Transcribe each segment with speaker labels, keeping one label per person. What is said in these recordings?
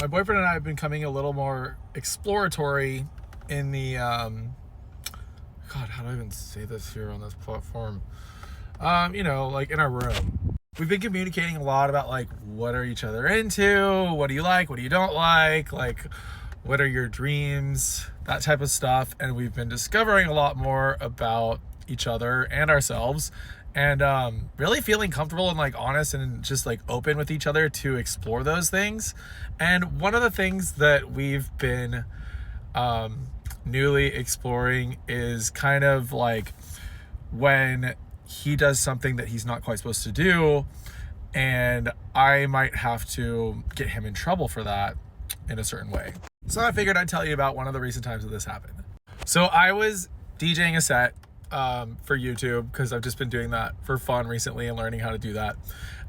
Speaker 1: my boyfriend and I have been becoming a little more exploratory in the, God, how do I even say this here on this platform? Like in our room. We've been communicating a lot about like, what are each other into? What do you like? What do you don't like? Like, what are your dreams? That type of stuff. And we've been discovering a lot more about each other and ourselves, and really feeling comfortable and like honest and just like open with each other to explore those things. And one of the things that we've been newly exploring is kind of like when he does something that he's not quite supposed to do, and I might have to get him in trouble for that in a certain way. So I figured I'd tell you about one of the recent times that this happened. So I was DJing a set for YouTube, because I've just been doing that for fun recently and learning how to do that.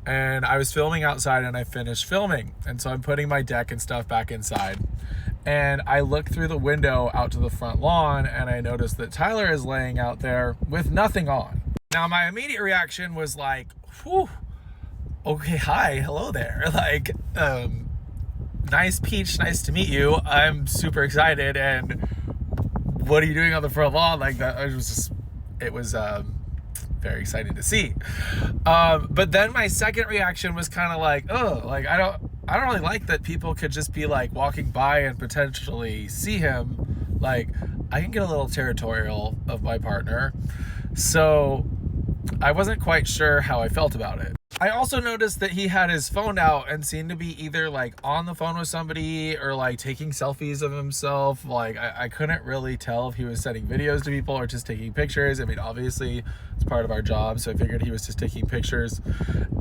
Speaker 1: And I was filming outside, and I finished filming. And so I'm putting my deck and stuff back inside. And I look through the window out to the front lawn, and I notice that Tyler is laying out there with nothing on. Now, my immediate reaction was like, whew, okay, hi, hello there. Like, nice peach, nice to meet you. I'm super excited. And what are you doing on the front lawn? Like, that it was very exciting to see. But then my second reaction was kind of like, oh, like I don't really like that people could just be like walking by and potentially see him. Like, I can get a little territorial of my partner. So I wasn't quite sure how I felt about it. I also noticed that he had his phone out and seemed to be either like on the phone with somebody or like taking selfies of himself. Like I couldn't really tell if he was sending videos to people or just taking pictures. I mean, obviously it's part of our job, so I figured he was just taking pictures.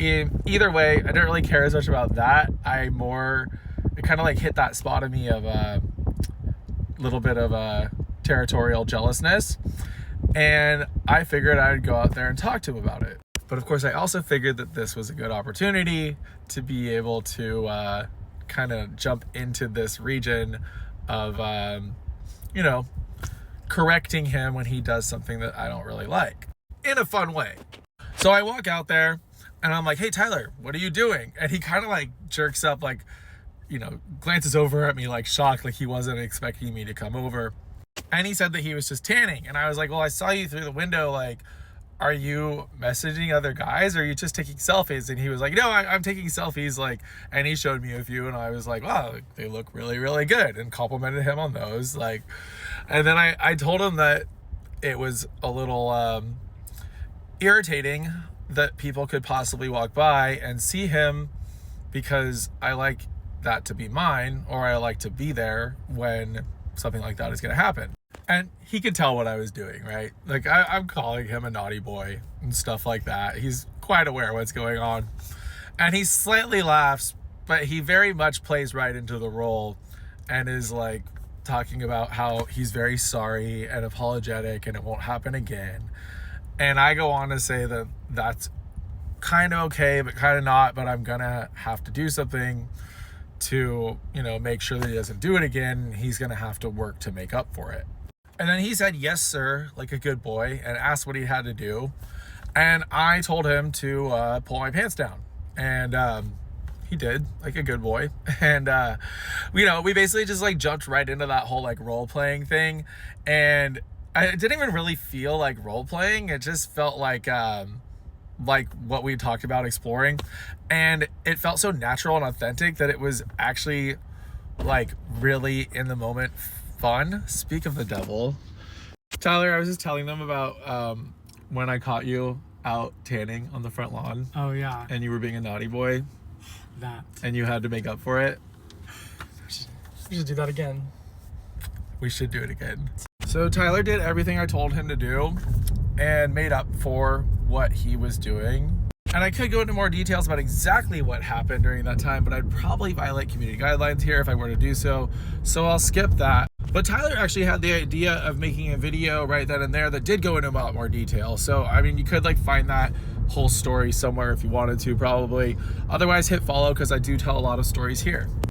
Speaker 1: Either way, I didn't really care as much about that. It kind of like hit that spot of me of a little bit of a territorial jealousness. And I figured I'd go out there and talk to him about it. But of course, I also figured that this was a good opportunity to be able to kind of jump into this region of, correcting him when he does something that I don't really like in a fun way. So I walk out there and I'm like, hey, Tyler, what are you doing? And he kind of like jerks up, like, glances over at me like shocked, like he wasn't expecting me to come over. And he said that he was just tanning. And I was like, well, I saw you through the window. Like, are you messaging other guys, or are you just taking selfies? And he was like, no, I'm taking selfies. Like, and he showed me a few, and I was like, wow, they look really, really good, and complimented him on those. Like, and then I told him that it was a little irritating that people could possibly walk by and see him, because I like that to be mine, or I like to be there when something like that is going to happen. And he could tell what I was doing, right? Like, I'm calling him a naughty boy and stuff like that. He's quite aware of what's going on. And he slightly laughs, but he very much plays right into the role and is like talking about how he's very sorry and apologetic and it won't happen again. And I go on to say that that's kind of okay, but kind of not, but I'm gonna have to do something to, make sure that he doesn't do it again. He's gonna have to work to make up for it. And then he said, yes, sir, like a good boy, and asked what he had to do. And I told him to pull my pants down. And he did, like a good boy. And, we basically just like jumped right into that whole like role playing thing. And I didn't even really feel like role playing. It just felt like what we talked about exploring. And it felt so natural and authentic that it was actually like really in the moment fun. Speak of the devil. Tyler, I was just telling them about when I caught you out tanning on the front lawn.
Speaker 2: Oh, yeah.
Speaker 1: And you were being a naughty boy.
Speaker 2: That.
Speaker 1: And you had to make up for it.
Speaker 2: We should do that again.
Speaker 1: We should do it again. So Tyler did everything I told him to do and made up for what he was doing. And I could go into more details about exactly what happened during that time, but I'd probably violate community guidelines here if I were to do so. So I'll skip that. But Tyler actually had the idea of making a video right then and there that did go into a lot more detail. So, I mean, you could like find that whole story somewhere if you wanted to, probably. Otherwise, hit follow, because I do tell a lot of stories here.